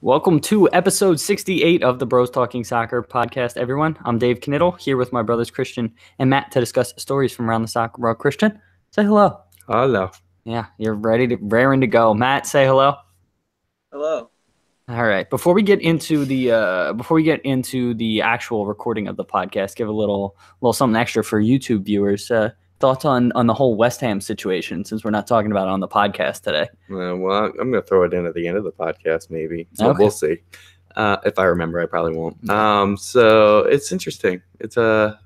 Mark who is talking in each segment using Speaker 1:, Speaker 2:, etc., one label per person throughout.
Speaker 1: Welcome to episode 68 of the Bros Talking Soccer podcast, everyone. I'm Dave Knittel, here with my brothers Christian and Matt to discuss stories from around the soccer world. Christian, say hello.
Speaker 2: Hello.
Speaker 1: Yeah, you're raring to go. Matt, say hello.
Speaker 3: Hello.
Speaker 1: All right. Before we get into the actual recording of the podcast, give a little something extra for YouTube viewers. Thoughts on the whole West Ham situation, since we're not talking about it on the podcast today?
Speaker 2: Well, I'm going to throw it in at the end of the podcast, maybe. So
Speaker 1: Okay.
Speaker 2: We'll see. If I remember, I probably won't. So it's interesting. It's a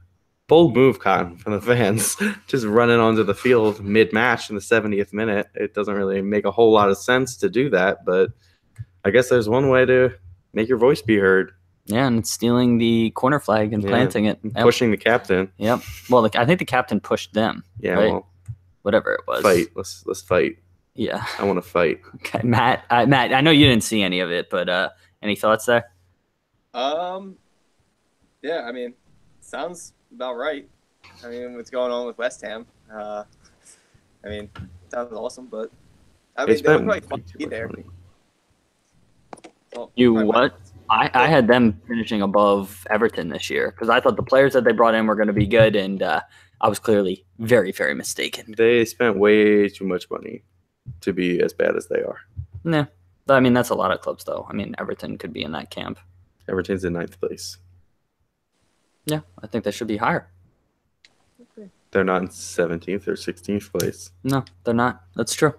Speaker 2: bold move, Cotton, from the fans. Just running onto the field mid-match in the 70th minute. It doesn't really make a whole lot of sense to do that, but I guess there's one way to make your voice be heard.
Speaker 1: Yeah, and it's stealing the corner flag and planting it.
Speaker 2: Pushing the captain.
Speaker 1: Yep. Well, I think the captain pushed them.
Speaker 2: Yeah,
Speaker 1: right?
Speaker 2: well.
Speaker 1: Whatever it was.
Speaker 2: Fight. Let's fight.
Speaker 1: Yeah.
Speaker 2: I want to fight.
Speaker 1: Okay, Matt, I know you didn't see any of it, but any thoughts there?
Speaker 3: Yeah, I mean, sounds about right. I mean, what's going on with West Ham? I mean, sounds awesome, but I mean, they would probably fun to be there. Well,
Speaker 1: You what? I had them finishing above Everton this year because I thought the players that they brought in were going to be good, and I was clearly very, very mistaken.
Speaker 2: They spent way too much money to be as bad as they are.
Speaker 1: Nah. I mean, that's a lot of clubs, though. I mean, Everton could be in that camp.
Speaker 2: Everton's in 9th place.
Speaker 1: Yeah, I think they should be higher.
Speaker 2: They're not in 17th or 16th place.
Speaker 1: No, they're not. That's true.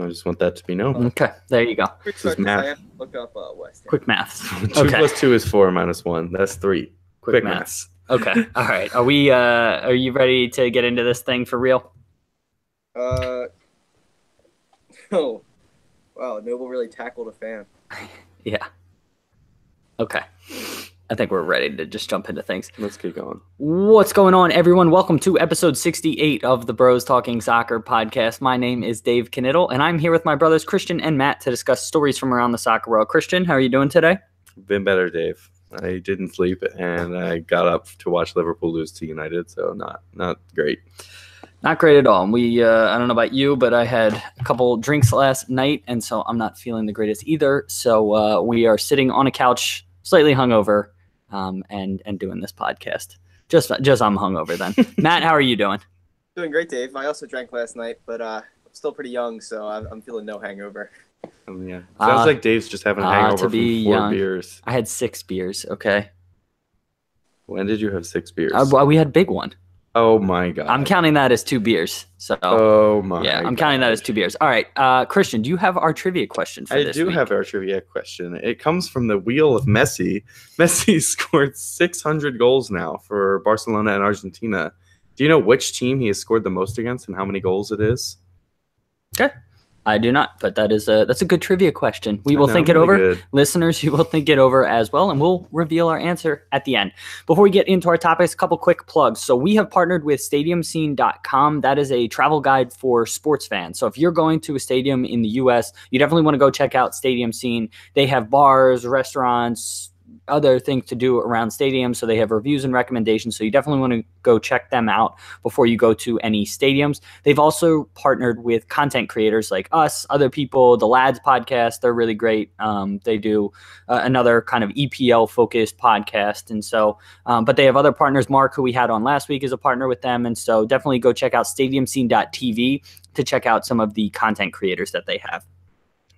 Speaker 2: I just want that to be known.
Speaker 1: Okay, there you go.
Speaker 3: Quick
Speaker 2: This is
Speaker 3: start to
Speaker 2: math.
Speaker 3: say it. Look up West Ham.
Speaker 1: Quick math.
Speaker 2: 2
Speaker 1: Okay.
Speaker 2: plus 2 is 4 minus 1. That's 3. Quick maths.
Speaker 1: Okay. All right. Are we? Are you ready to get into this thing for real?
Speaker 3: Oh, wow, Noble really tackled a fan.
Speaker 1: Yeah. Okay. I think we're ready to just jump into things.
Speaker 2: Let's keep going.
Speaker 1: What's going on, everyone? Welcome to episode 68 of the Bros Talking Soccer podcast. My name is Dave Knittel, and I'm here with my brothers Christian and Matt to discuss stories from around the soccer world. Christian, how are you doing today?
Speaker 2: Been better, Dave. I didn't sleep, and I got up to watch Liverpool lose to United, so not great.
Speaker 1: Not great at all. We, I don't know about you, but I had a couple drinks last night, and so I'm not feeling the greatest either. So we are sitting on a couch, slightly hungover, and doing this podcast. Just I'm hungover then. Matt, how are you doing?
Speaker 3: Doing great, Dave. I also drank last night, but I'm still pretty young, so I'm feeling no hangover.
Speaker 2: Yeah. Sounds like Dave's just having a hangover
Speaker 1: to
Speaker 2: from
Speaker 1: be
Speaker 2: 4
Speaker 1: young.
Speaker 2: beers.
Speaker 1: I had 6 beers. Okay.
Speaker 2: When did you have 6 beers?
Speaker 1: Well, we had a big one.
Speaker 2: Oh, my God.
Speaker 1: I'm counting that as 2 beers. So
Speaker 2: Oh, my
Speaker 1: yeah, I'm
Speaker 2: God.
Speaker 1: counting that as 2 beers. All right, Christian, do you have our trivia question for
Speaker 2: I
Speaker 1: this
Speaker 2: do
Speaker 1: week?
Speaker 2: have our trivia question. It comes from the wheel of Messi. Messi scored 600 goals now for Barcelona and Argentina. Do you know which team he has scored the most against and how many goals it is?
Speaker 1: Okay. I do not, but that's a good trivia question. We will
Speaker 2: I know,
Speaker 1: think it
Speaker 2: really
Speaker 1: over.
Speaker 2: good.
Speaker 1: Listeners, you will think it over as well, and we'll reveal our answer at the end. Before we get into our topics, a couple quick plugs. So we have partnered with StadiumScene.com. That is a travel guide for sports fans. So if you're going to a stadium in the U.S., you definitely want to go check out Stadium Scene. They have bars, restaurants, other things to do around stadiums, so they have reviews and recommendations, so you definitely want to go check them out before you go to any stadiums. They've also partnered with content creators like us, other people, the Lads podcast. They're really great. They do another kind of EPL focused podcast, and so but they have other partners. Mark, who we had on last week, is a partner with them, and so definitely go check out stadiumscene.tv to check out some of the content creators that they have.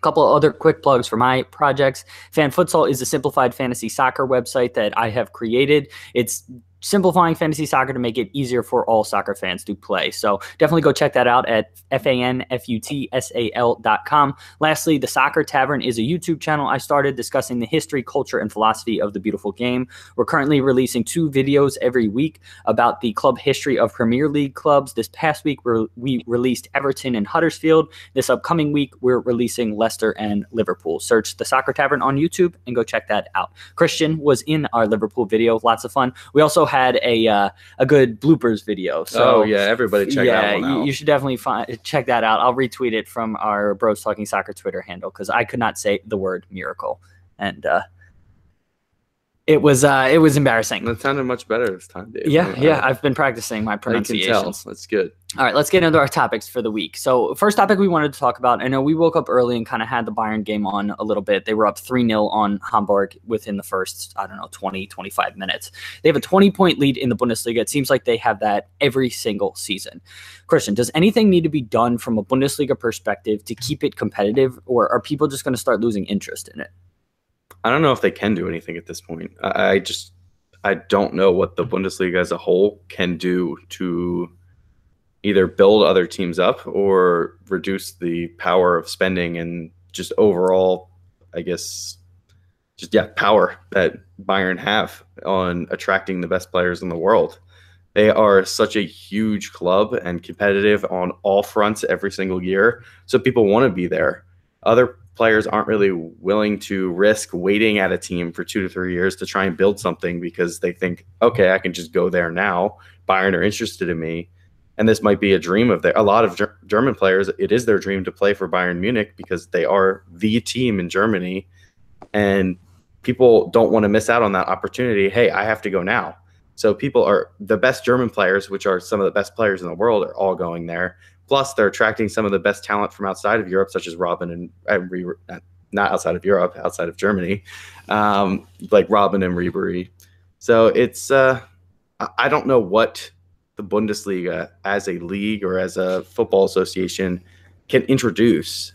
Speaker 1: Couple of other quick plugs for my projects. Fan Futsal is a simplified fantasy soccer website that I have created. It's simplifying fantasy soccer to make it easier for all soccer fans to play. So definitely go check that out at fanfutsal.com. Lastly, The Soccer Tavern is a YouTube channel I started discussing the history, culture, and philosophy of the beautiful game. We're currently releasing 2 videos every week about the club history of Premier League clubs. This past week, we released Everton and Huddersfield. This upcoming week, we're releasing Leicester and Liverpool. Search The Soccer Tavern on YouTube and go check that out. Christian was in our Liverpool video. Lots of fun. We also had a good bloopers video. So
Speaker 2: yeah, everybody check that one out.
Speaker 1: You should definitely check that out. I'll retweet it from our Bros Talking Soccer Twitter handle because I could not say the word miracle, and it was embarrassing.
Speaker 2: That sounded much better this time, Dave.
Speaker 1: Yeah, I've been practicing my
Speaker 2: I can tell.
Speaker 1: pronunciations.
Speaker 2: That's good.
Speaker 1: All right, let's get into our topics for the week. So first topic we wanted to talk about, I know we woke up early and kind of had the Bayern game on a little bit. They were up 3-0 on Hamburg within the first, 20, 25 minutes. They have a 20-point lead in the Bundesliga. It seems like they have that every single season. Christian, does anything need to be done from a Bundesliga perspective to keep it competitive, or are people just going to start losing interest in it?
Speaker 2: I don't know if they can do anything at this point. I don't know what the Bundesliga as a whole can do to either build other teams up or reduce the power of spending and just overall, I guess, power that Bayern have on attracting the best players in the world. They are such a huge club and competitive on all fronts every single year. So people want to be there. Other players aren't really willing to risk waiting at a team for 2 to 3 years to try and build something because they think, okay, I can just go there now. Bayern are interested in me. And this might be a dream of a lot of German players. It is their dream to play for Bayern Munich because they are the team in Germany. And people don't want to miss out on that opportunity. Hey, I have to go now. So people are the best German players, which are some of the best players in the world, are all going there. Plus, they're attracting some of the best talent from outside of Europe, such as Robin and not outside of Europe, outside of Germany, like Robin and Ribery. So it's I don't know what the Bundesliga as a league or as a football association can introduce.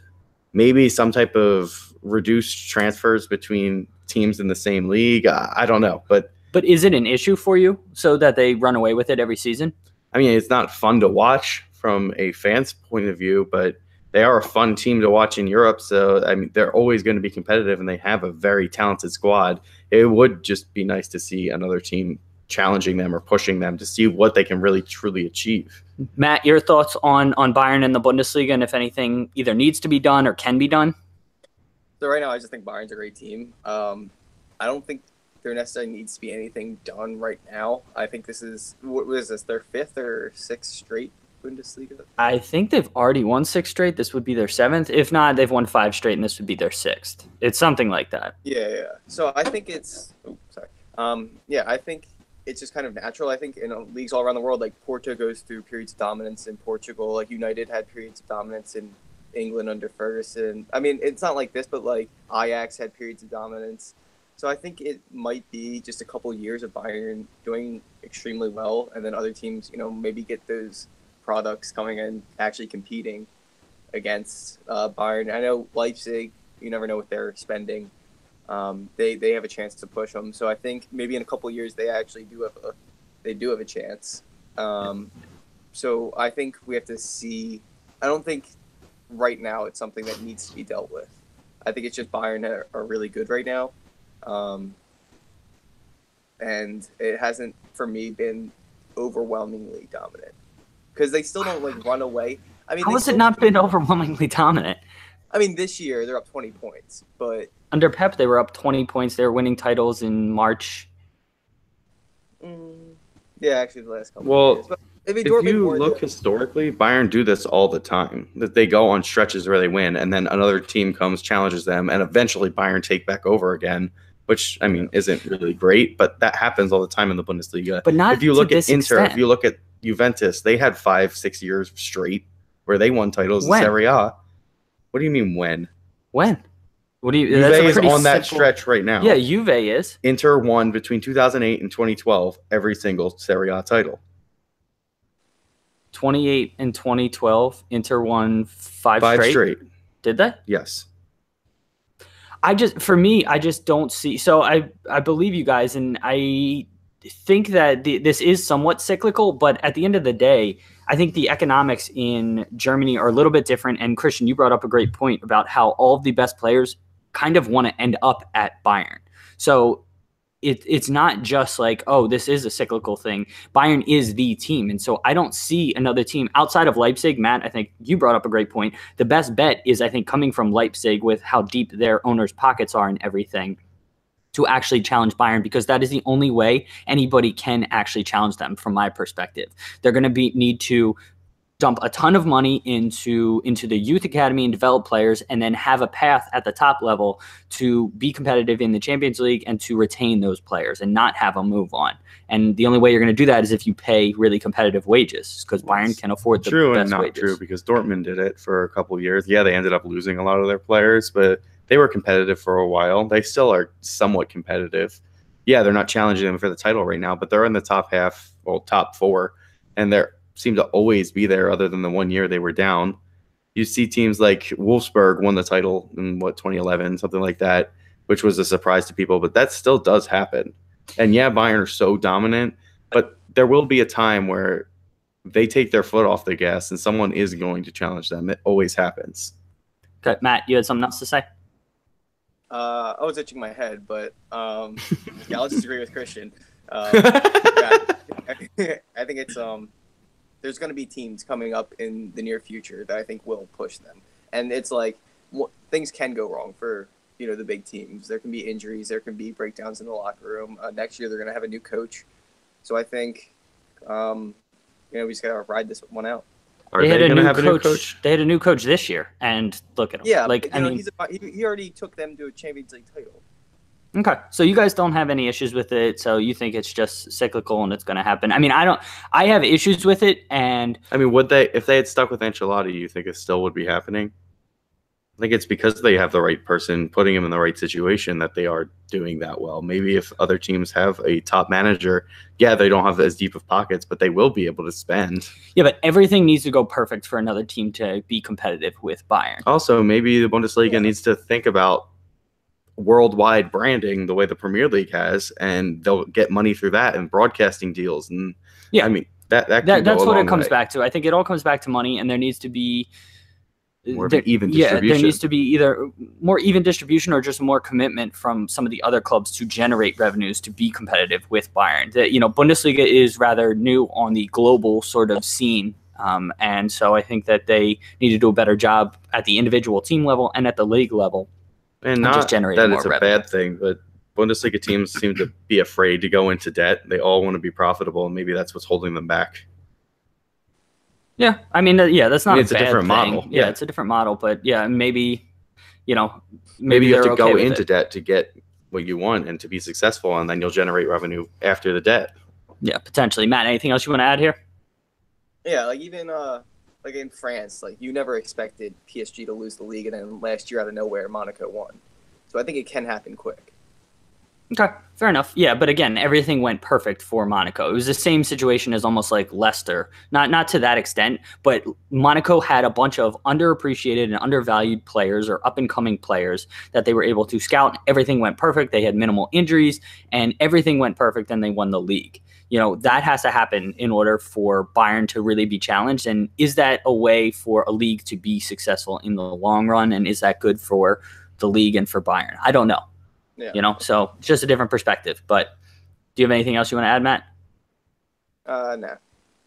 Speaker 2: Maybe some type of reduced transfers between teams in the same league. I don't know, but
Speaker 1: is it an issue for you so that they run away with it every season?
Speaker 2: I mean, it's not fun to watch from a fan's point of view, but they are a fun team to watch in Europe. So, I mean, they're always going to be competitive and they have a very talented squad. It would just be nice to see another team challenging them or pushing them to see what they can really truly achieve.
Speaker 1: Matt, your thoughts on Bayern and the Bundesliga, and if anything either needs to be done or can be done?
Speaker 3: So right now, I just think Bayern's a great team. I don't think there necessarily needs to be anything done right now. I think this is, what was this, their 5th or 6th straight Bundesliga?
Speaker 1: I think they've already won 6 straight. This would be their 7th. If not, they've won 5 straight, and this would be their 6th. It's something like that.
Speaker 3: Yeah. So I think it's, I think it's just kind of natural. I think in leagues all around the world, like Porto goes through periods of dominance in Portugal. Like United had periods of dominance in England under Ferguson. I mean, it's not like this, but like Ajax had periods of dominance. So I think it might be just a couple of years of Bayern doing extremely well, and then other teams, maybe get those products coming in, actually competing against Bayern. I know Leipzig, you never know what they're spending. They have a chance to push them. So I think maybe in a couple of years they actually do have a chance. So I think we have to see. I don't think right now it's something that needs to be dealt with. I think it's just Bayern are really good right now, and it hasn't for me been overwhelmingly dominant because they still don't run away. I mean,
Speaker 1: how has it not been overwhelmingly dominant?
Speaker 3: I mean, this year they're up 20 points, but
Speaker 1: under Pep they were up 20 points. They were winning titles in March.
Speaker 3: Yeah, actually the last couple of years. But
Speaker 2: if you look historically, Bayern do this all the time. That they go on stretches where they win, and then another team comes, challenges them, and eventually Bayern take back over again. Which, I mean, isn't really great, but that happens all the time in the Bundesliga.
Speaker 1: But not
Speaker 2: if you look at Inter,
Speaker 1: extent.
Speaker 2: If you look at Juventus, they had 5-6 years straight where they won titles in Serie A. What do you mean when?
Speaker 1: When? What do you?
Speaker 2: Juve is on that stretch right now.
Speaker 1: Yeah, Juve is.
Speaker 2: Inter won between 2008 and 2012 every single Serie A title.
Speaker 1: 28 and 2012, Inter won 5 straight. Did they?
Speaker 2: Yes.
Speaker 1: I just don't see. So I believe you guys, and I think that this is somewhat cyclical, but at the end of the day, I think the economics in Germany are a little bit different. And Christian, you brought up a great point about how all of the best players kind of want to end up at Bayern. So it's not just like, oh, this is a cyclical thing. Bayern is the team. And so I don't see another team outside of Leipzig. Matt, I think you brought up a great point. The best bet is, I think, coming from Leipzig with how deep their owners' pockets are and everything to actually challenge Bayern, because that is the only way anybody can actually challenge them from my perspective. They're going to need to dump a ton of money into the youth academy and develop players, and then have a path at the top level to be competitive in the Champions League and to retain those players and not have them move on. And the only way you're going to do that is if you pay really competitive wages, because Bayern can afford the
Speaker 2: true
Speaker 1: best
Speaker 2: and not
Speaker 1: wages.
Speaker 2: true, because Dortmund did it for a couple of years. Yeah, they ended up losing a lot of their players, but they were competitive for a while. They still are somewhat competitive. Yeah, they're not challenging them for the title right now, but they're in the top half, well, top four, and they seem to always be there other than the 1 year they were down. You see teams like Wolfsburg won the title in, 2011, something like that, which was a surprise to people, but that still does happen. And yeah, Bayern are so dominant, but there will be a time where they take their foot off the gas and someone is going to challenge them. It always happens.
Speaker 1: Okay, Matt, you had something else to say?
Speaker 3: I was itching my head, but yeah, I'll just agree with Christian. Yeah, I think it's there's going to be teams coming up in the near future that I think will push them, and it's like things can go wrong for the big teams. There can be injuries, there can be breakdowns in the locker room. Next year they're going to have a new coach, so I think we just got to ride this one out.
Speaker 1: They had a new coach. They had a new coach this year, and look at him.
Speaker 3: Yeah,
Speaker 1: like I mean,
Speaker 3: he already took them to a Champions League title.
Speaker 1: Okay, so you guys don't have any issues with it, so you think it's just cyclical and it's going to happen. I mean, I have issues with it, and
Speaker 2: I mean, if they had stuck with Ancelotti, you think it still would be happening? I think it's because they have the right person, putting him in the right situation, that they are doing that well. Maybe if other teams have a top manager, yeah, they don't have as deep of pockets, but they will be able to spend.
Speaker 1: Yeah, but everything needs to go perfect for another team to be competitive with Bayern.
Speaker 2: Also, maybe the Bundesliga needs to think about worldwide branding the way the Premier League has, and they'll get money through that and broadcasting deals. And yeah, I mean, that's
Speaker 1: what it comes back to. I think it all comes back to money, and there needs to be
Speaker 2: more even distribution.
Speaker 1: Yeah, there needs to be either more even distribution or just more commitment from some of the other clubs to generate revenues to be competitive with Bayern. Bundesliga is rather new on the global sort of scene, and so I think that they need to do a better job at the individual team level and at the league level.
Speaker 2: And not just generating that it's a bad thing, but Bundesliga teams seem to be afraid to go into debt. They all want to be profitable, and maybe that's what's holding them back.
Speaker 1: Yeah, I mean, that's not.
Speaker 2: It's a different model.
Speaker 1: Yeah, it's a different model, but yeah, maybe you
Speaker 2: have to go into debt to get what you want and to be successful, and then you'll generate revenue after the debt.
Speaker 1: Yeah, potentially. Matt, anything else you want to add here?
Speaker 3: Yeah, like even like in France, like you never expected PSG to lose the league, and then last year out of nowhere, Monaco won. So I think it can happen quick.
Speaker 1: Okay, fair enough. Yeah, but again, everything went perfect for Monaco. It was the same situation as almost like Leicester. Not to that extent, but Monaco had a bunch of underappreciated and undervalued players or up-and-coming players that they were able to scout. Everything went perfect. They had minimal injuries, and everything went perfect, and they won the league. That has to happen in order for Bayern to really be challenged. And is that a way for a league to be successful in the long run? And is that good for the league and for Bayern? I don't know. Yeah. So it's just a different perspective. But do you have anything else you want to add, Matt?
Speaker 3: No.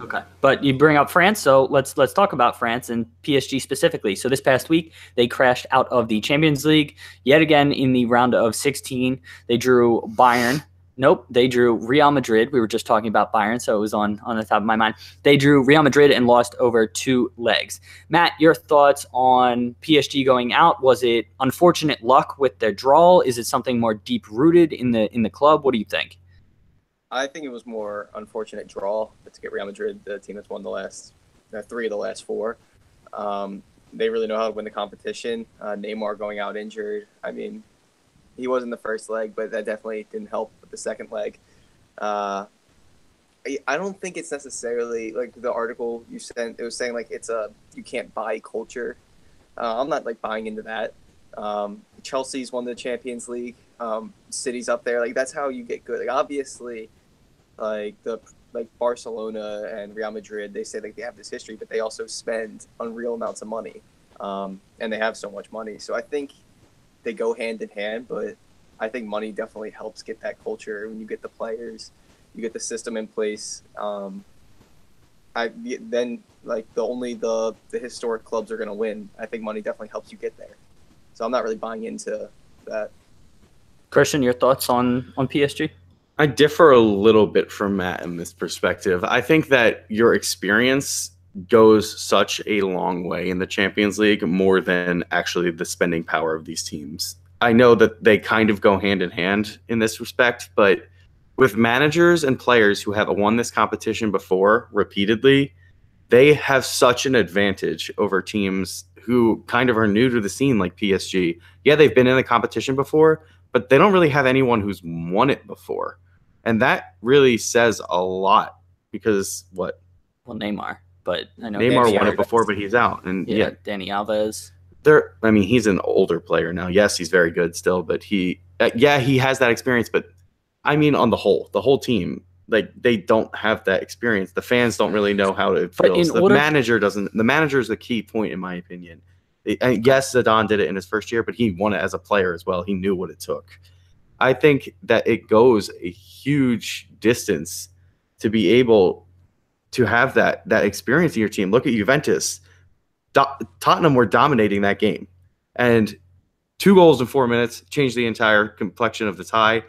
Speaker 1: Okay. But you bring up France, so let's talk about France and PSG specifically. So this past week, they crashed out of the Champions League yet again in the round of 16. They drew Bayern. Nope, they drew Real Madrid. We were just talking about Bayern, so it was on the top of my mind. They drew Real Madrid and lost over 2 legs. Matt, your thoughts on PSG going out? Was it unfortunate luck with their draw? Is it something more deep-rooted in the club? What do you think?
Speaker 3: I think it was more unfortunate draw to get Real Madrid, the team that's won the last 3 of the last 4. They really know how to win the competition. Neymar going out injured. I mean, he was in the first leg, but that definitely didn't help with the second leg. I don't think it's necessarily like the article you sent. It was saying like you can't buy culture. I'm not like buying into that. Chelsea's won the Champions League. City's up there. Like that's how you get good. Like obviously, like Barcelona and Real Madrid, they say like they have this history, but they also spend unreal amounts of money, and they have so much money. So I think they go hand in hand, but I think money definitely helps get that culture. When you get the players, you get the system in place. Then like the historic clubs are going to win. I think money definitely helps you get there. So I'm not really buying into that.
Speaker 1: Christian, your thoughts on PSG?
Speaker 2: I differ a little bit from Matt in this perspective. I think that your experience goes such a long way in the Champions League, more than actually the spending power of these teams. I know that they kind of go hand in hand in this respect, but with managers and players who have won this competition before repeatedly, they have such an advantage over teams who kind of are new to the scene, like PSG. Yeah, they've been in the competition before, but they don't really have anyone who's won it before. And that really says a lot because what?
Speaker 1: Well, Neymar, but I know
Speaker 2: Neymar won it before, but he's out. And
Speaker 1: yeah, Dani Alves.
Speaker 2: He's an older player now. Yes, he's very good still, but he has that experience. But I mean, on the whole team, like they don't have that experience. The fans don't really know how it feels. The manager doesn't. The manager is the key point, in my opinion. Yes, Zidane did it in his first year, but he won it as a player as well. He knew what it took. I think that it goes a huge distance to be able to have that experience in your team. Look at Juventus. Tottenham were dominating that game, and 2 goals in 4 minutes changed the entire complexion of the tie,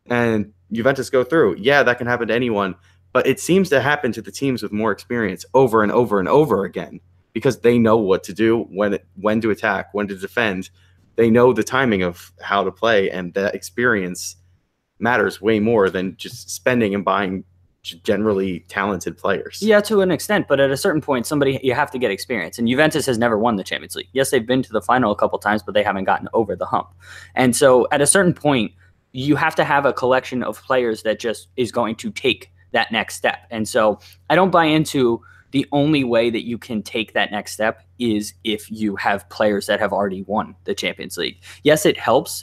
Speaker 2: and Juventus go through. Yeah, that can happen to anyone, but it seems to happen to the teams with more experience over and over and over again because they know what to do, when to attack, when to defend. They know the timing of how to play, and that experience matters way more than just spending and buying generally talented players.
Speaker 1: Yeah, to an extent, but at a certain point, you have to get experience. And Juventus has never won the Champions League. Yes, they've been to the final a couple times, but they haven't gotten over the hump. And so at a certain point, you have to have a collection of players that just is going to take that next step. And so I don't buy into the only way that you can take that next step is if you have players that have already won the Champions League. Yes, it helps,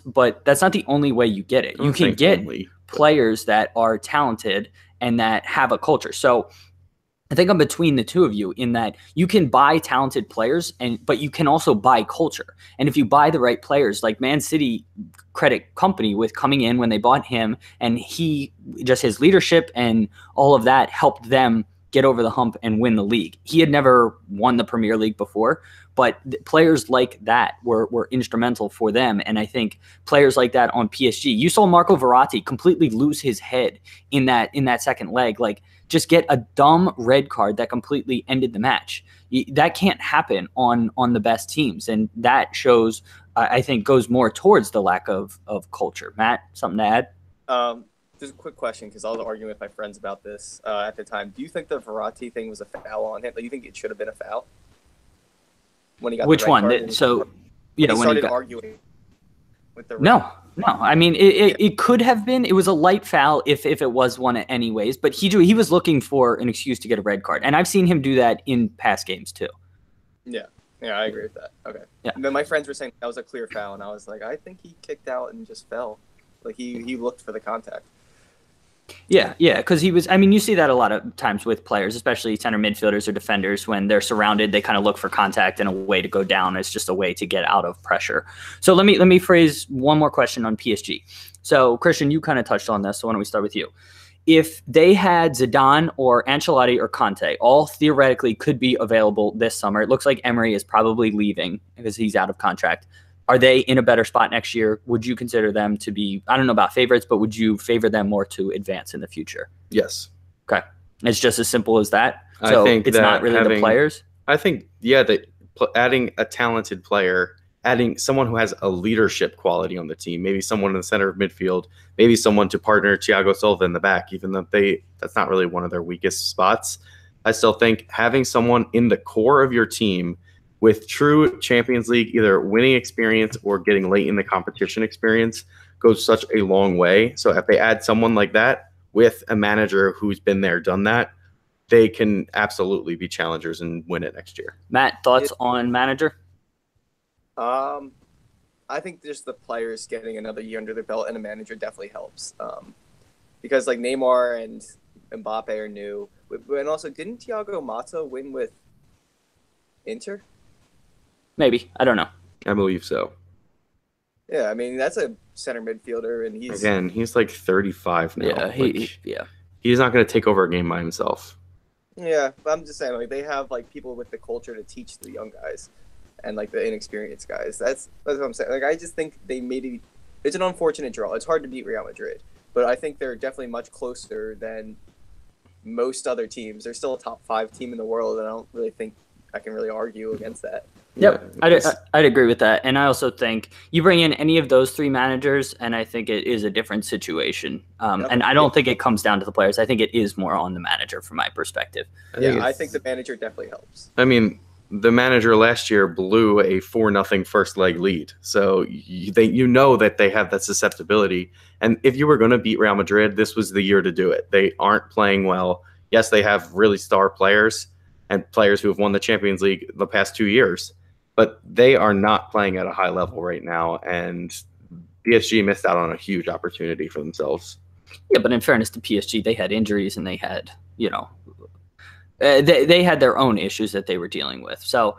Speaker 1: but that's not the only way you get it. You can get players that are talented and that have a culture. So I think I'm between the two of you in that you can buy talented players, but you can also buy culture. And if you buy the right players, like Man City credit company with coming in when they bought him, and his leadership and all of that helped them get over the hump and win the league. He had never won the Premier League before, but players like that were instrumental for them. And I think players like that on PSG, you saw Marco Verratti completely lose his head in that second leg, like just get a dumb red card that completely ended the match. That can't happen on the best teams. And that shows, I think, goes more towards the lack of culture. Matt, something to add?
Speaker 3: Just a quick question, because I was arguing with my friends about this at the time. Do you think the Verratti thing was a foul on him? Do you think it should have been a foul? When he got
Speaker 1: which
Speaker 3: the red
Speaker 1: one?
Speaker 3: Card when he started arguing with the red.
Speaker 1: No. I mean, it could have been. It was a light foul if it was one anyways. But he was looking for an excuse to get a red card, and I've seen him do that in past games too.
Speaker 3: Yeah, I agree with that. Okay.
Speaker 1: Yeah.
Speaker 3: And then my friends were saying that was a clear foul, and I was like, I think he kicked out and just fell. Like he looked for the contact.
Speaker 1: Yeah, because he was. I mean, you see that a lot of times with players, especially center midfielders or defenders, when they're surrounded, they kind of look for contact and a way to go down. It's just a way to get out of pressure. So let me phrase one more question on PSG. So Christian, you kind of touched on this. So why don't we start with you? If they had Zidane or Ancelotti or Conte, all theoretically could be available this summer. It looks like Emery is probably leaving because he's out of contract. Are they in a better spot next year? Would you consider them to be, I don't know about favorites, but would you favor them more to advance in the future?
Speaker 2: Yes.
Speaker 1: Okay. It's just as simple as that? So I think it's not really the players?
Speaker 2: I think, adding a talented player, adding someone who has a leadership quality on the team, maybe someone in the center of midfield, maybe someone to partner Thiago Silva in the back, even though that's not really one of their weakest spots. I still think having someone in the core of your team with true Champions League, either winning experience or getting late in the competition experience, goes such a long way. So if they add someone like that with a manager who's been there, done that, they can absolutely be challengers and win it next year.
Speaker 1: Matt, thoughts on manager?
Speaker 3: I think just the players getting another year under their belt and a manager definitely helps. Because like Neymar and Mbappe are new. And also, didn't Thiago Motta win with Inter?
Speaker 1: Maybe. I don't know.
Speaker 2: I believe so.
Speaker 3: Yeah, I mean, that's a center midfielder, and
Speaker 2: he's like 35 now.
Speaker 1: Yeah,
Speaker 2: he's not going to take over a game by himself.
Speaker 3: Yeah, but I'm just saying, like, they have like people with the culture to teach the young guys and like the inexperienced guys. That's what I'm saying. Like, I just think they maybe it's an unfortunate draw. It's hard to beat Real Madrid, but I think they're definitely much closer than most other teams. They're still a top 5 team in the world, and I don't really think I can really argue against that.
Speaker 1: Yep, I'd agree with that. And I also think you bring in any of those 3 managers, and I think it is a different situation. And I don't think it comes down to the players. I think it is more on the manager from my perspective.
Speaker 3: I think the manager definitely helps.
Speaker 2: I mean, the manager last year blew a 4-0 first leg lead. So you know that they have that susceptibility. And if you were going to beat Real Madrid, this was the year to do it. They aren't playing well. Yes, they have really star players and players who have won the Champions League the past 2 years. But they are not playing at a high level right now, and PSG missed out on a huge opportunity for themselves.
Speaker 1: Yeah, but in fairness to PSG, they had injuries and they had, they had their own issues that they were dealing with. So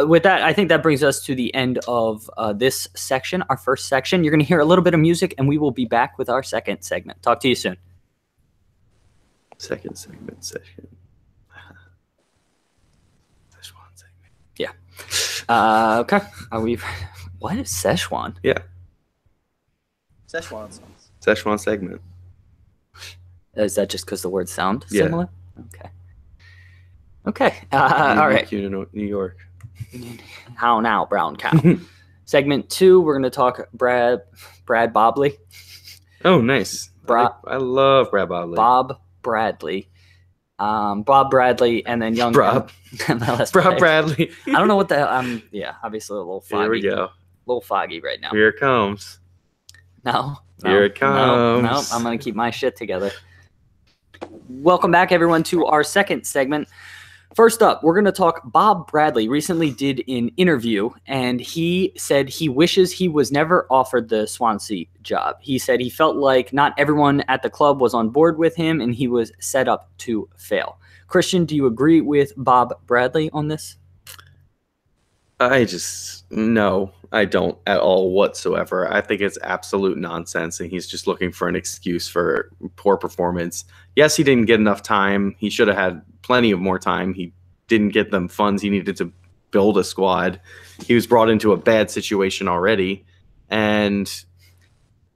Speaker 1: with that, I think that brings us to the end of this section, our first section. You're going to hear a little bit of music, and we will be back with our second segment. Talk to you soon.
Speaker 2: Second segment session.
Speaker 1: Yeah. Okay. Are we? What is Szechuan?
Speaker 2: Yeah.
Speaker 3: Szechuan sauce.
Speaker 2: Szechuan segment.
Speaker 1: Is that just because the words sound
Speaker 2: Yeah.
Speaker 1: similar? Okay. Okay. All right.
Speaker 2: New York.
Speaker 1: How now, brown cow? Segment 2. We're going to talk Brad Bobley.
Speaker 2: Oh, nice. I love Brad Bobley.
Speaker 1: Bob Bradley. Bob Bradley, and then young MLS
Speaker 2: Bob Bradley.
Speaker 1: I don't know what the obviously a little foggy.
Speaker 2: Here we go.
Speaker 1: A little foggy right now.
Speaker 2: Here it comes.
Speaker 1: No.
Speaker 2: Here it comes.
Speaker 1: No, I'm gonna keep my shit together. Welcome back, everyone, to our second segment. First up, we're going to talk Bob Bradley recently did an interview, and he said he wishes he was never offered the Swansea job. He said he felt like not everyone at the club was on board with him, and he was set up to fail. Christian, do you agree with Bob Bradley on this?
Speaker 2: No, I don't at all whatsoever. I think it's absolute nonsense, and he's just looking for an excuse for poor performance. Yes, he didn't get enough time. He should have had plenty of more time. He didn't get them funds he needed to build a squad. He was brought into a bad situation already. And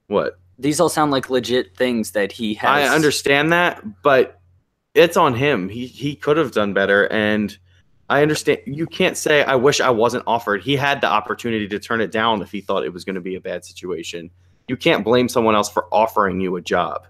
Speaker 2: what?
Speaker 1: These all sound like legit things that he has.
Speaker 2: I understand that, but it's on him. He could have done better, and I understand. You can't say, I wish I wasn't offered. He had the opportunity to turn it down if he thought it was going to be a bad situation. You can't blame someone else for offering you a job.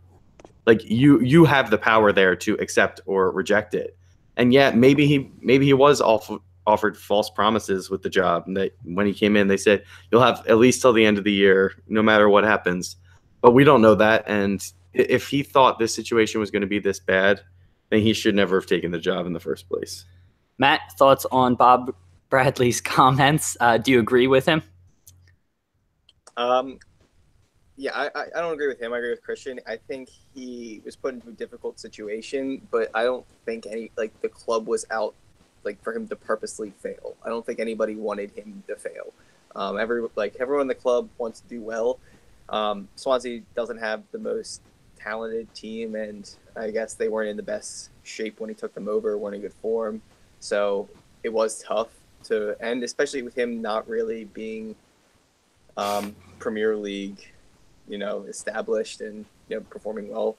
Speaker 2: Like, you have the power there to accept or reject it. And yet, maybe he was offered false promises with the job. And that when he came in, they said, you'll have at least till the end of the year, no matter what happens. But we don't know that. And if he thought this situation was going to be this bad, then he should never have taken the job in the first place.
Speaker 1: Matt, thoughts on Bob Bradley's comments? Do you agree with him?
Speaker 3: Yeah, I don't agree with him. I agree with Christian. I think he was put into a difficult situation, but I don't think the club was out for him to purposely fail. I don't think anybody wanted him to fail. Everyone in the club wants to do well. Swansea doesn't have the most talented team, and I guess they weren't in the best shape when he took them over, weren't in good form. So it was tough to end, especially with him not really being Premier League, established and performing well.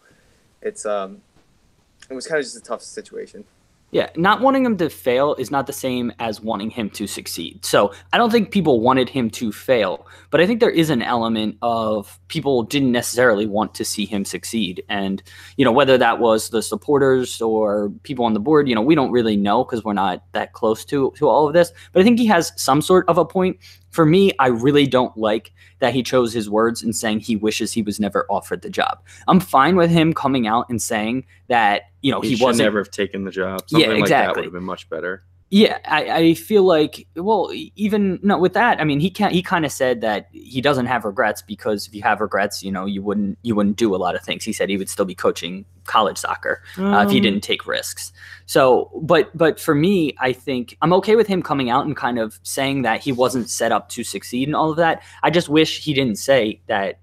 Speaker 3: It was kind of just a tough situation.
Speaker 1: Yeah, not wanting him to fail is not the same as wanting him to succeed. So I don't think people wanted him to fail, but I think there is an element of people didn't necessarily want to see him succeed. And, whether that was the supporters or people on the board, we don't really know because we're not that close to all of this. But I think he has some sort of a point. For me, I really don't like that he chose his words and saying he wishes he was never offered the job. I'm fine with him coming out and saying that, he
Speaker 2: should never have taken the job. Something like that would have been much better.
Speaker 1: Yeah, I feel like, with that, I mean, he kind of said that he doesn't have regrets because if you have regrets, you wouldn't do a lot of things. He said he would still be coaching college soccer if he didn't take risks. So, but for me, I think I'm okay with him coming out and kind of saying that he wasn't set up to succeed and all of that. I just wish he didn't say that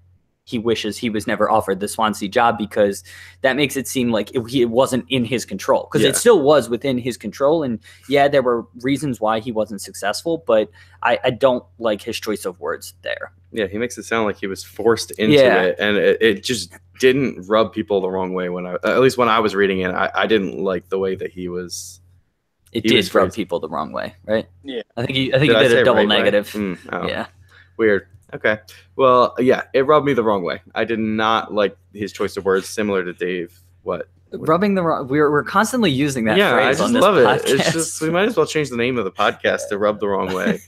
Speaker 1: he wishes he was never offered the Swansea job, because that makes it seem like it wasn't in his control, because it still was within his control. And yeah, there were reasons why he wasn't successful, but I don't like his choice of words there.
Speaker 2: Yeah, he makes it sound like he was forced into it, and it just didn't rub people the wrong way at least when I was reading it. I didn't like the way that he was.
Speaker 1: It did rub people the wrong way, right?
Speaker 3: Yeah.
Speaker 1: I think he did a double negative. Yeah.
Speaker 2: Weird. Okay. Well, yeah, it rubbed me the wrong way. I did not like his choice of words, similar to Dave.
Speaker 1: Rubbing the wrong. We're constantly using that phrase.
Speaker 2: I just
Speaker 1: on this
Speaker 2: love
Speaker 1: podcast.
Speaker 2: it. It's just, we might as well change the name of the podcast to Rub the Wrong Way.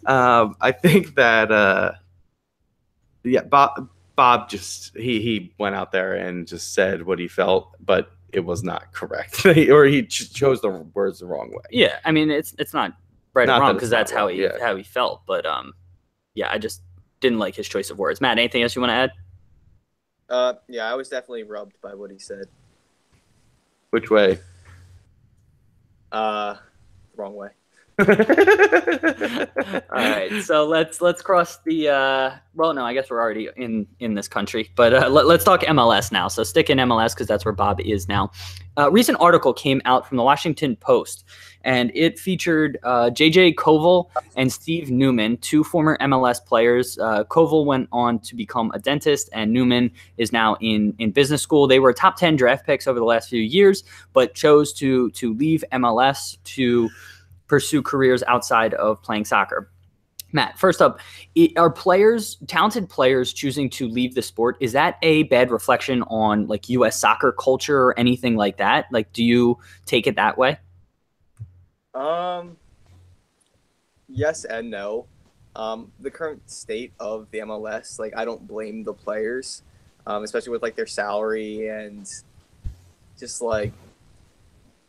Speaker 2: I think that Bob just he went out there and just said what he felt, but it was not correct, or he chose the words the wrong way.
Speaker 1: Yeah, I mean it's not right or wrong, because that's how he felt. But yeah, I just didn't like his choice of words. Matt, anything else you want to
Speaker 3: add? Yeah, I was definitely rubbed by what he said.
Speaker 2: Which way?
Speaker 3: Wrong way.
Speaker 1: All right, so let's cross the well, no, I guess we're already in this country, but let's talk MLS now. So stick in MLS, because that's where Bob is now. A recent article came out from the Washington Post, and it featured JJ Koval and Steve Newman, two former MLS players. Koval went on to become a dentist, and Newman is now in business school. They were top 10 draft picks over the last few years, but chose to leave MLS to pursue careers outside of playing soccer. Matt, first up, are talented players choosing to leave the sport, is that a bad reflection on like U.S. soccer culture or anything like that? Like, do you take it that way?
Speaker 3: Yes and no. The current state of the MLS, like, I don't blame the players, especially with like their salary and just like,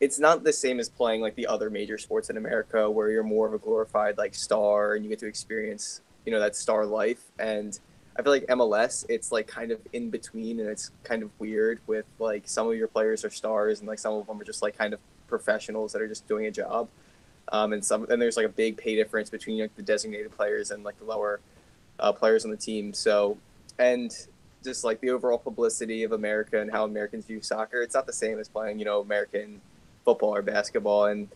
Speaker 3: it's not the same as playing like the other major sports in America, where you're more of a glorified like star and you get to experience, that star life. And I feel like MLS, it's like kind of in between, and it's kind of weird with like some of your players are stars and like some of them are just like kind of professionals that are just doing a job. And there's like a big pay difference between like the designated players and like the lower players on the team. So, and just like the overall publicity of America and how Americans view soccer, it's not the same as playing, American football or basketball. And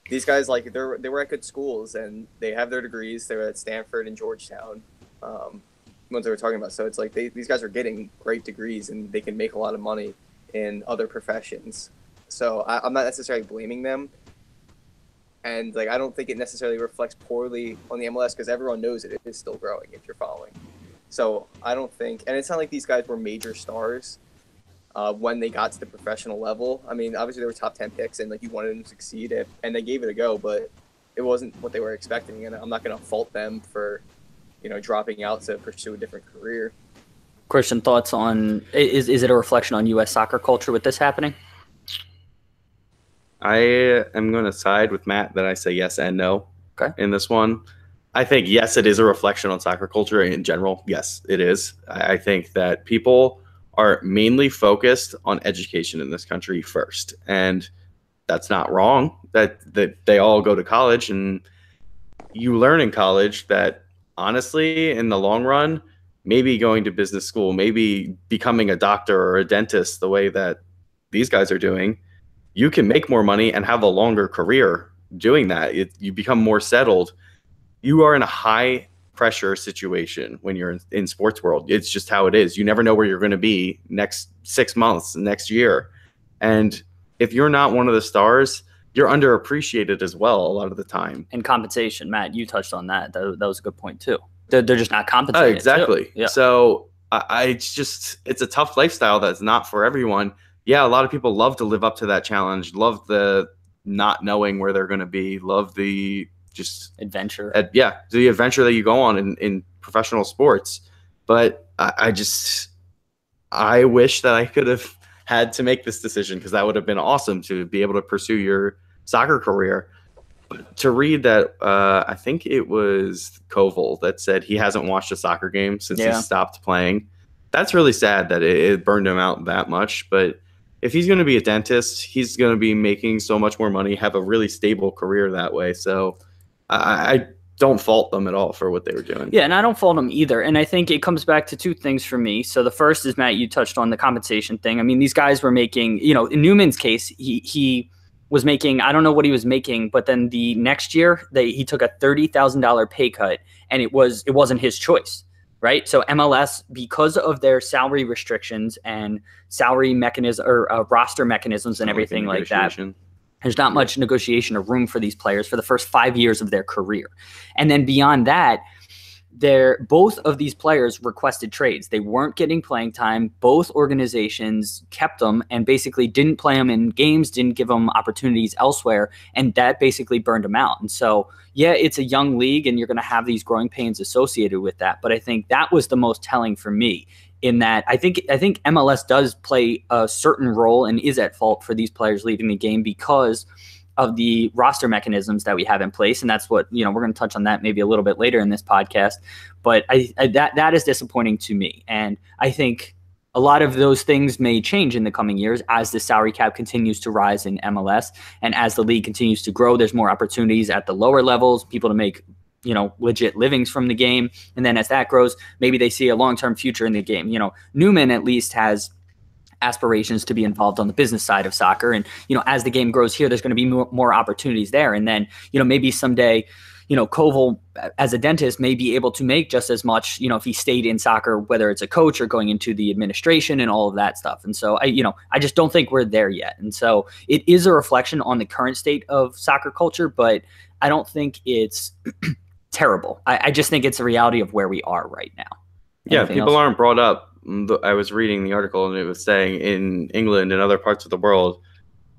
Speaker 3: these guys, like, they were at good schools and they have their degrees. They were at Stanford and Georgetown, ones they were talking about. So it's like these guys are getting great degrees and they can make a lot of money in other professions. So I'm not necessarily blaming them. And like, I don't think it necessarily reflects poorly on the MLS, because everyone knows it is still growing if you're following. So I don't think, and it's not like these guys were major stars when they got to the professional level. I mean, obviously they were top 10 picks and like you wanted them to succeed, and they gave it a go, but it wasn't what they were expecting. And I'm not going to fault them for, dropping out to pursue a different career.
Speaker 1: Christian, thoughts on, is it a reflection on U.S. soccer culture with this happening?
Speaker 2: I am going to side with Matt that I say yes and no in this one. I think, yes, it is a reflection on soccer culture in general. Yes, it is. I think that people are mainly focused on education in this country first. And that's not wrong, that they all go to college, and you learn in college that honestly, in the long run, maybe going to business school, maybe becoming a doctor or a dentist the way that these guys are doing, you can make more money and have a longer career doing that. You become more settled. You are in a high pressure situation when you're in sports world. It's just how it is. You never know where you're going to be next 6 months, next year. And if you're not one of the stars, you're underappreciated as well a lot of the time.
Speaker 1: And compensation, Matt, you touched on that. That was a good point too. They're just not compensated.
Speaker 2: Exactly.
Speaker 1: Yeah.
Speaker 2: So it's a tough lifestyle that's not for everyone. Yeah, a lot of people love to live up to that challenge, love the not knowing where they're going to be, love the just
Speaker 1: adventure.
Speaker 2: The adventure that you go on in professional sports. But I wish that I could have had to make this decision, because that would have been awesome to be able to pursue your soccer career. But to read that, I think it was Koval that said he hasn't watched a soccer game since he stopped playing. That's really sad that it burned him out that much. But if he's going to be a dentist, he's going to be making so much more money, have a really stable career that way. So I don't fault them at all for what they were doing.
Speaker 1: Yeah, and I don't fault them either. And I think it comes back to two things for me. So the first is, Matt, you touched on the compensation thing. I mean, these guys were making, in Newman's case, he was making, I don't know what he was making, but then the next year he took a $30,000 pay cut, and it wasn't his choice, right? So MLS, because of their salary restrictions and salary mechanism or roster mechanisms and everything like that, there's not much negotiation or room for these players for the first 5 years of their career. And then beyond that, both of these players requested trades. They weren't getting playing time. Both organizations kept them and basically didn't play them in games, didn't give them opportunities elsewhere, and that basically burned them out. And so, yeah, it's a young league, and you're going to have these growing pains associated with that. But I think that was the most telling for me, in that I think MLS does play a certain role and is at fault for these players leaving the game because of the roster mechanisms that we have in place. And that's what, we're going to touch on that maybe a little bit later in this podcast. But that is disappointing to me. And I think a lot of those things may change in the coming years as the salary cap continues to rise in MLS. And as the league continues to grow, there's more opportunities at the lower levels, people to make legit livings from the game. And then as that grows, maybe they see a long-term future in the game. Newman at least has aspirations to be involved on the business side of soccer. And, as the game grows here, there's going to be more opportunities there. And then, maybe someday, Koval as a dentist may be able to make just as much, if he stayed in soccer, whether it's a coach or going into the administration and all of that stuff. And so I just don't think we're there yet. And so it is a reflection on the current state of soccer culture, but I don't think it's terrible. I just think it's a reality of where we are right now. Anything
Speaker 2: people
Speaker 1: else?
Speaker 2: aren't brought up. I was reading the article, and it was saying in England and other parts of the world,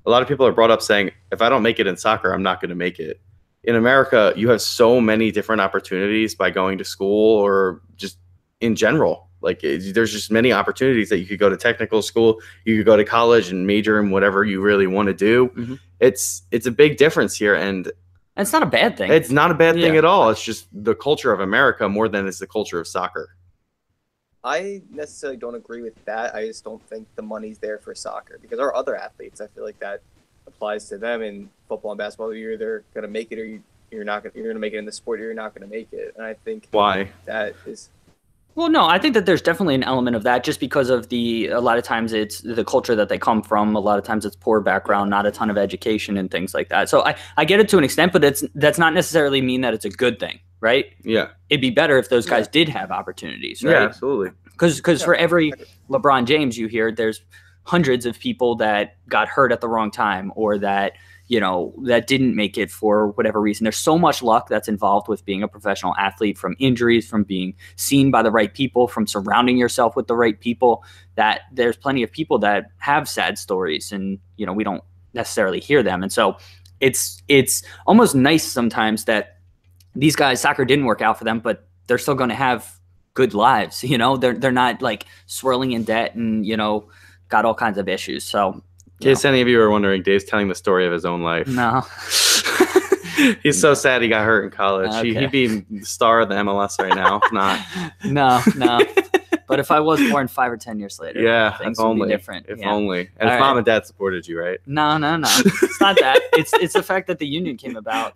Speaker 2: a lot of people are brought up saying, if I don't make it in soccer, I'm not going to make it. In America, you have so many different opportunities by going to school or just in general. Like, there's just many opportunities that you could go to technical school, you could go to college and major in whatever you really want to do. Mm-hmm. It's a big difference here, and
Speaker 1: it's not a bad thing.
Speaker 2: It's not a bad thing at all. It's just the culture of America more than it's the culture of soccer.
Speaker 3: I necessarily don't agree with that. I just don't think the money's there for soccer because our other athletes, I feel like that applies to them in football and basketball. You're either going to make it or you're not going. You're going to make it in the sport or you're not going to make it. And I think that is.
Speaker 1: Well, no, I think that there's definitely an element of that just because of a lot of times it's the culture that they come from. A lot of times it's poor background, not a ton of education and things like that. So I get it to an extent, but that's not necessarily mean that it's a good thing, right?
Speaker 2: Yeah.
Speaker 1: It'd be better if those guys did have opportunities, right?
Speaker 2: Yeah, absolutely.
Speaker 1: Because for every LeBron James you hear, there's hundreds of people that got hurt at the wrong time or that that didn't make it for whatever reason. There's so much luck that's involved with being a professional athlete, from injuries, from being seen by the right people, from surrounding yourself with the right people, that there's plenty of people that have sad stories and, we don't necessarily hear them. And so it's almost nice sometimes that these guys, soccer didn't work out for them, but they're still going to have good lives. They're not like swirling in debt and, got all kinds of issues. So,
Speaker 2: in case any of you are wondering, Dave's telling the story of his own life.
Speaker 1: No.
Speaker 2: He's so sad he got hurt in college. Okay. He'd be the star of the MLS right now.
Speaker 1: No. But if I was born 5 or 10 years later, things would be different.
Speaker 2: If only. And if mom and dad supported you, right?
Speaker 1: No. It's not that. It's the fact that the union came about,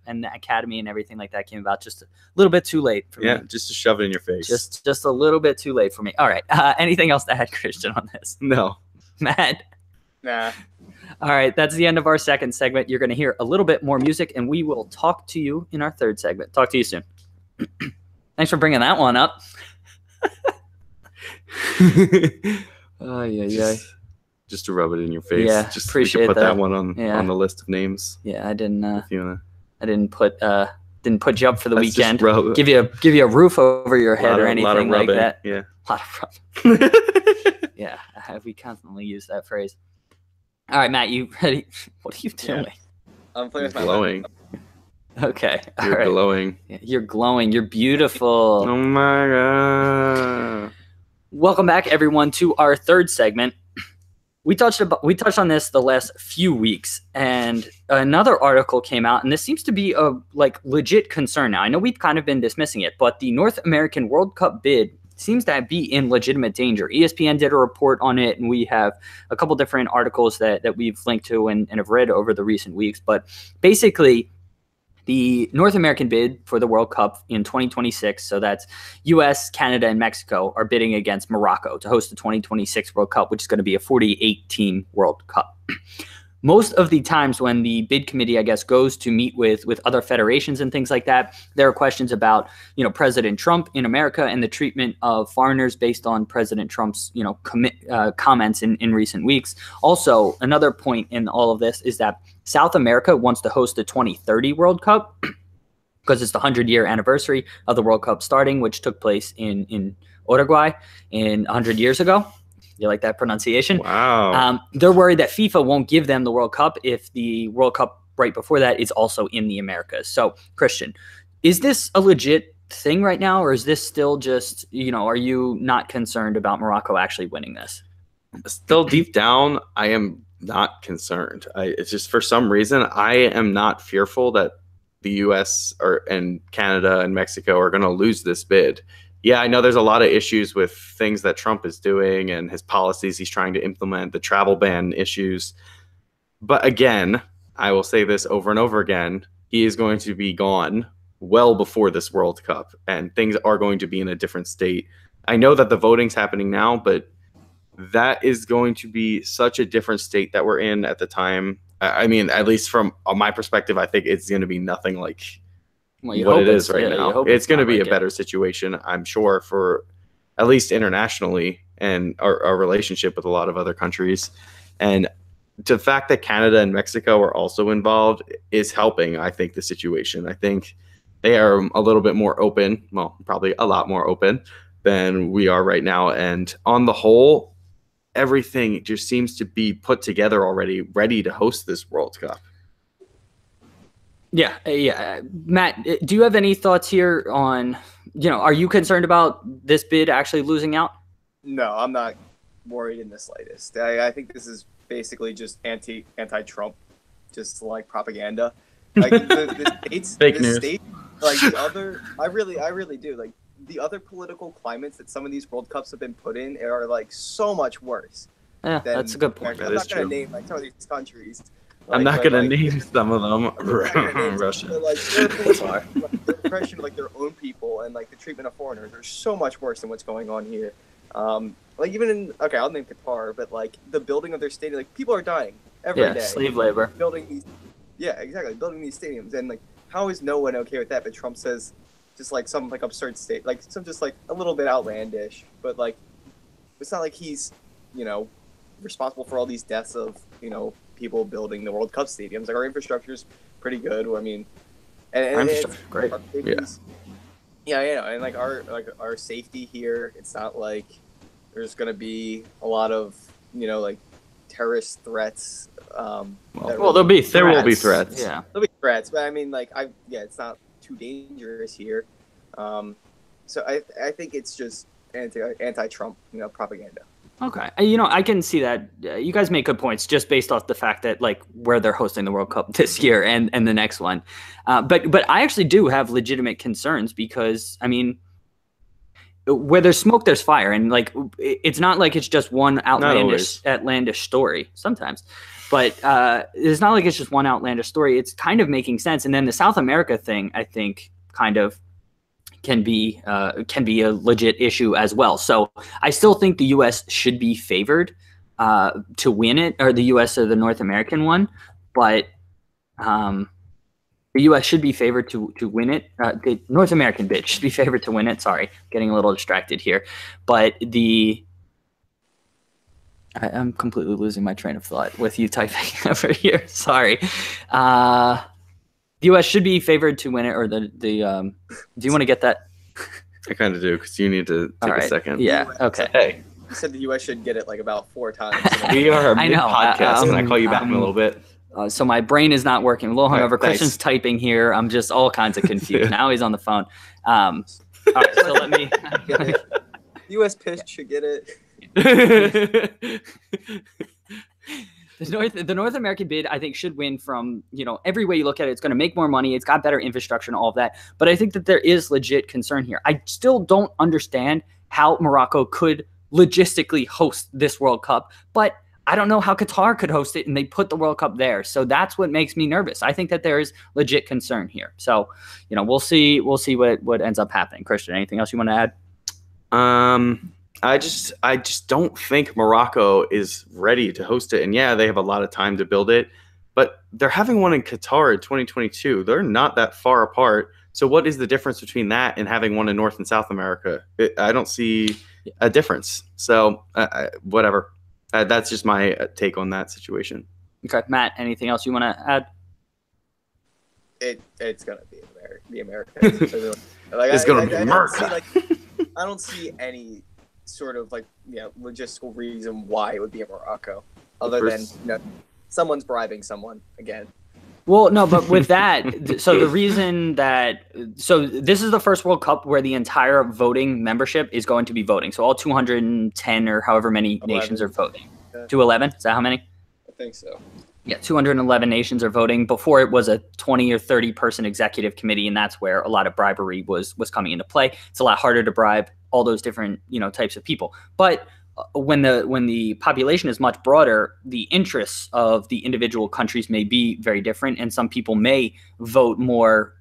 Speaker 1: and the academy and everything like that came about just a little bit too late for me.
Speaker 2: Yeah, just to shove it in your face.
Speaker 1: Just a little bit too late for me. All right. Anything else to add, Christian, on this?
Speaker 2: No.
Speaker 1: Matt?
Speaker 3: Nah.
Speaker 1: All right, that's the end of our second segment. You're going to hear a little bit more music, and we will talk to you in our third segment. Talk to you soon. Thanks for bringing that one up.
Speaker 2: Just to rub it in your face.
Speaker 1: Yeah,
Speaker 2: just
Speaker 1: appreciate
Speaker 2: put that one on the list of names.
Speaker 1: Yeah, I didn't. I didn't put you up for the weekend.
Speaker 2: Just
Speaker 1: give you a roof over your head or anything like that.
Speaker 2: Yeah,
Speaker 1: a lot of rubbing. Yeah, we constantly use that phrase. All right, Matt, you ready? What are you doing?
Speaker 3: Yeah. I'm playing with my
Speaker 2: glowing.
Speaker 1: Okay.
Speaker 2: You're glowing.
Speaker 1: Yeah, you're glowing. You're beautiful.
Speaker 2: Oh my god.
Speaker 1: Welcome back, everyone, to our third segment. We touched on this the last few weeks, and another article came out, and this seems to be a legit concern now. I know we've kind of been dismissing it, but the North American World Cup bid seems to be in legitimate danger. ESPN did a report on it, and we have a couple different articles that we've linked to and have read over the recent weeks. But basically, The North American bid for the World Cup in 2026, so that's U.S., Canada, and Mexico, are bidding against Morocco to host the 2026 World Cup, which is going to be a 48-team World Cup. Most of the times when the bid committee, I guess, goes to meet with other federations and things like that, there are questions about, President Trump in America and the treatment of foreigners based on President Trump's, comments in recent weeks. Also, another point in all of this is that South America wants to host the 2030 World Cup because it's the 100-year anniversary of the World Cup starting, which took place in Uruguay 100 years ago. You like that pronunciation?
Speaker 2: Wow.
Speaker 1: They're worried that FIFA won't give them the World Cup if the World Cup right before that is also in the Americas. So, Christian, is this a legit thing right now, or is this still just, are you not concerned about Morocco actually winning this?
Speaker 2: Still deep down, I am not concerned. It's just for some reason, I am not fearful that the U.S. and Canada and Mexico are going to lose this bid. Yeah, I know there's a lot of issues with things that Trump is doing and his policies he's trying to implement, the travel ban issues. But again, I will say this over and over again, he is going to be gone well before this World Cup, and things are going to be in a different state. I know that the voting's happening now, but that is going to be such a different state that we're in at the time. I mean, at least from my perspective, I think it's going to be nothing like what it is right now. It's going to be a better situation, I'm sure, for at least internationally and our relationship with a lot of other countries. And the fact that Canada and Mexico are also involved is helping, I think, the situation. I think they are a little bit more open, well, probably a lot more open than we are right now. And on the whole, everything just seems to be put together already, ready to host this World Cup.
Speaker 1: Yeah. Matt, do you have any thoughts here on, are you concerned about this bid actually losing out?
Speaker 3: No, I'm not worried in the slightest. I think this is basically just anti-Trump, just like propaganda. Like the states,
Speaker 2: fake news.
Speaker 3: Like the other, I really do. Like the other political climates that some of these World Cups have been put in are like so much worse.
Speaker 1: Yeah, that's a good point.
Speaker 3: I'm not going to name like some of these countries.
Speaker 2: I'm not going to name some of them. Russia.
Speaker 3: Like their oppression of like their own people and like the treatment of foreigners are so much worse than what's going on here. Like even in I'll name Qatar, but like the building of their stadium, like people are dying every day.
Speaker 1: Slave labor.
Speaker 3: Building these stadiums, and like how is no one okay with that? But Trump says just like some like absurd state, like some just like a little bit outlandish, but like it's not like he's responsible for all these deaths of people building the World Cup stadiums. Like our infrastructure is pretty good. I mean, and it's
Speaker 2: great.
Speaker 3: And like our safety here, it's not like there's gonna be a lot of like terrorist threats.
Speaker 2: There will be threats.
Speaker 1: Yeah,
Speaker 3: there'll be threats, but I mean, like it's not too dangerous here. So I think it's just anti-Trump, propaganda.
Speaker 1: Okay. I can see that. You guys make good points just based off the fact that like where they're hosting the World Cup this year and the next one. But I actually do have legitimate concerns because, I mean, where there's smoke, there's fire. And like, it's not like it's just one outlandish story sometimes. But it's not like it's just one outlandish story. It's kind of making sense. And then the South America thing, I think, kind of can be a legit issue as well. So I still think the U.S. should be favored to win it, or the U.S. or the North American one, but the U.S. should be favored to win it. The North American bid should be favored to win it. Sorry, getting a little distracted here, but I'm completely losing my train of thought with you typing over here. Sorry. The U.S. should be favored to win it, or do you want to get that?
Speaker 2: I kind of do, because you need to take a second.
Speaker 1: Yeah, okay.
Speaker 2: Hey.
Speaker 3: You said the U.S. should get it like about 4 times.
Speaker 2: We are a mid-podcast. Can I call you back in a little bit?
Speaker 1: So my brain is not working. A little hungover. Christian's typing here. I'm just all kinds of confused. Now he's on the phone. All right, so let me.
Speaker 3: U.S. pitch should get it.
Speaker 1: The North American bid, I think, should win from, every way you look at it. It's going to make more money. It's got better infrastructure and all of that. But I think that there is legit concern here. I still don't understand how Morocco could logistically host this World Cup. But I don't know how Qatar could host it, and they put the World Cup there. So that's what makes me nervous. I think that there is legit concern here. So, we'll see what ends up happening. Christian, anything else you want to add?
Speaker 2: I just don't think Morocco is ready to host it. And yeah, they have a lot of time to build it, but they're having one in Qatar in 2022. They're not that far apart. So what is the difference between that and having one in North and South America? I don't see a difference. So whatever. That's just my take on that situation.
Speaker 1: Okay, Matt, anything else you want to add?
Speaker 3: It's gonna be the Americans.
Speaker 2: It's gonna be America.
Speaker 3: I don't see any sort of logistical reason why it would be in Morocco, other than someone's bribing someone again.
Speaker 1: Well, no, but with that, so the reason so this is the first World Cup where the entire voting membership is going to be voting. So all 210 or however many
Speaker 3: 11.
Speaker 1: Nations are voting. 211? Is that how many?
Speaker 3: I think so.
Speaker 1: Yeah, 211 nations are voting. Before it was a 20 or 30 person executive committee, and that's where a lot of bribery was coming into play. It's a lot harder to bribe all those different types of people. But when the population is much broader, the interests of the individual countries may be very different, and some people may vote more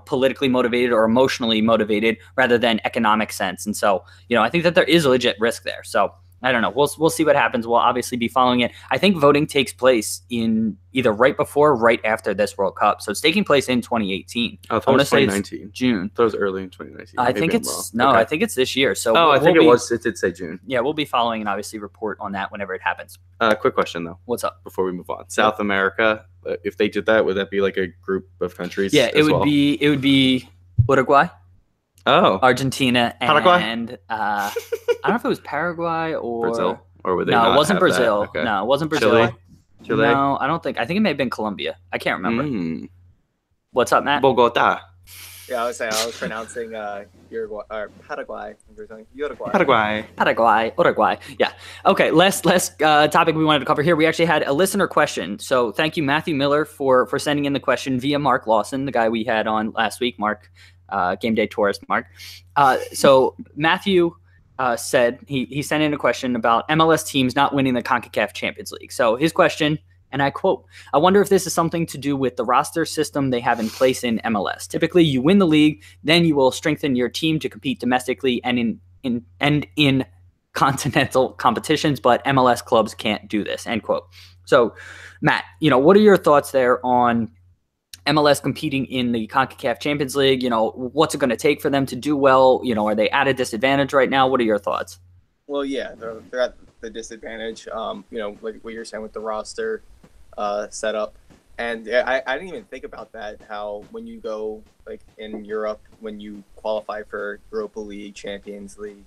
Speaker 1: politically motivated or emotionally motivated rather than economic sense. And so I think that there is a legit risk there. So I don't know. We'll see what happens. We'll obviously be following it. I think voting takes place in either right before or right after this World Cup. So it's taking place in 2018.
Speaker 2: I want to say 2019.
Speaker 1: June.
Speaker 2: That was early in 2019.
Speaker 1: I think it's okay. I think it's this year. So
Speaker 2: I think it was. It did say June.
Speaker 1: Yeah, we'll be following and obviously report on that whenever it happens.
Speaker 2: Quick question though.
Speaker 1: What's up?
Speaker 2: Before we move on, South America. If they did that, would that be like a group of countries?
Speaker 1: Yeah, it would be. It would be Uruguay.
Speaker 2: Oh,
Speaker 1: Argentina
Speaker 2: Paraguay?
Speaker 1: And I don't know if it was Paraguay or
Speaker 2: Brazil. Or would they
Speaker 1: no, it wasn't Brazil.
Speaker 2: Okay.
Speaker 1: No, it wasn't Brazil.
Speaker 2: Chile?
Speaker 1: No, I don't think. I think it may have been Colombia. I can't remember. What's up, Matt?
Speaker 2: Bogota.
Speaker 3: Yeah, I was pronouncing Uruguay or Paraguay.
Speaker 1: Uruguay. Yeah. Okay. Last topic we wanted to cover here. We actually had a listener question. So thank you, Matthew Miller, for sending in the question via Mark Lawson, the guy we had on last week. Mark, game day tourist. Mark. So Matthew said he sent in a question about MLS teams not winning the CONCACAF Champions League. So his question, and I quote, "I wonder if this is something to do with the roster system they have in place in MLS. Typically, you win the league, then you will strengthen your team to compete domestically and in continental competitions, but MLS clubs can't do this." End quote. So, Matt, what are your thoughts there on MLS competing in the CONCACAF Champions League? What's it going to take for them to do well? Are they at a disadvantage right now? What are your thoughts?
Speaker 3: Well, yeah, they're at the disadvantage. Like what you're saying with the roster setup, and I didn't even think about that. How when you go like in Europe, when you qualify for Europa League, Champions League,